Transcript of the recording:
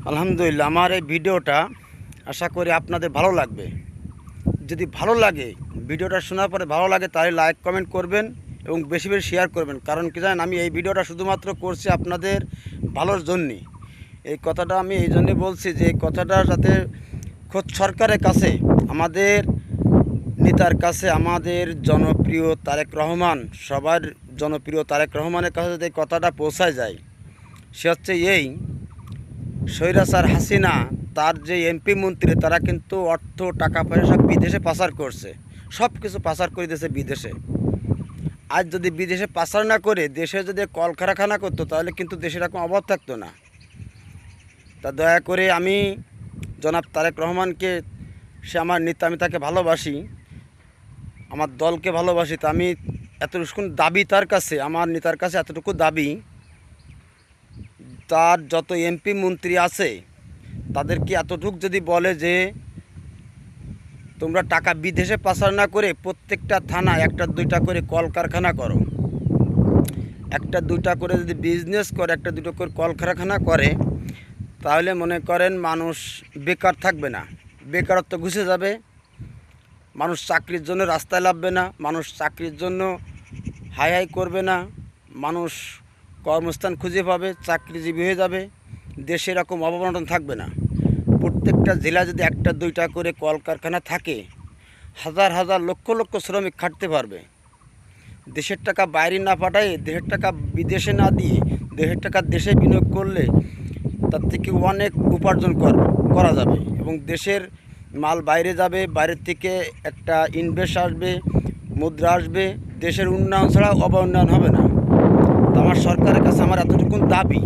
আলহামদুলিল্লাহ, আমার এই ভিডিওটা আশা করি আপনাদের ভালো লাগবে। যদি ভালো লাগে, ভিডিওটা শোনার পরে ভালো লাগে, তাহলে লাইক কমেন্ট করবেন এবং বেশি বেশি শেয়ার করবেন। কারণ কি জানেন, আমি এই ভিডিওটা শুধুমাত্র করছি আপনাদের ভালোর জন্যই। এই কথাটা আমি এই জন্যই বলছি যে এই কথাটা যাতে খোদ সরকারের কাছে, আমাদের নেতার কাছে, আমাদের জনপ্রিয় তারেক রহমান, সবার জনপ্রিয় তারেক রহমানের কাছে যদি এই কথাটা পৌঁছায় যায়, সে হচ্ছে এই স্বৈরাচার হাসিনা, তার যে এমপি মন্ত্রী, তারা কিন্তু অর্থ টাকা পয়সা সব বিদেশে পাচার করছে, সব কিছু পাচার করে দিয়েছে বিদেশে। আজ যদি বিদেশে পাচার না করে দেশে যদি কলকারখানা করতো, তাহলে কিন্তু দেশের এরকম অভাব থাকতো না। তা দয়া করে আমি জনাব তারেক রহমানকে, সে আমার নেতা, আমি তাকে ভালোবাসি, আমার দলকে ভালোবাসি। তা আমি এতটুকু দাবি তার কাছে, আমার নেতার কাছে এতটুকু দাবি, তার যত এমপি মন্ত্রী আছে তাদেরকে এতটুকু যদি বলে যে তোমরা টাকা বিদেশে পাচার না করে প্রত্যেকটা থানায় একটা দুইটা করে কলকারখানা করো, একটা দুইটা করে যদি বিজনেস করে, একটা দুটো করে কলকারখানা করে, তাহলে মনে করেন মানুষ বেকার থাকবে না, বেকারত্ব ঘুষে যাবে, মানুষ চাকরির জন্য রাস্তায় নামবে না, মানুষ চাকরির জন্য হাই হাই করবে না, মানুষ কর্মস্থান খুঁজে পাবে, চাকরিজীবী হয়ে যাবে, দেশে এরকম অবনটন থাকবে না। প্রত্যেকটা জেলা যদি একটা দুইটা করে কলকারখানা থাকে, হাজার হাজার লক্ষ লক্ষ শ্রমিক খাটতে পারবে। দেশের টাকা বাইরে না পাঠায়, দেশের টাকা বিদেশে না দিয়ে দেশের টাকা দেশে বিনিয়োগ করলে তার থেকে অনেক উপার্জন করা যাবে এবং দেশের মাল বাইরে যাবে, বাইরের থেকে একটা ইনভেস্ট আসবে, মুদ্রা আসবে, দেশের উন্নয়ন ছাড়া অবউন্নয়ন হবে না। তো আমার সরকারের কাছে আমার এতটুকু দাবি,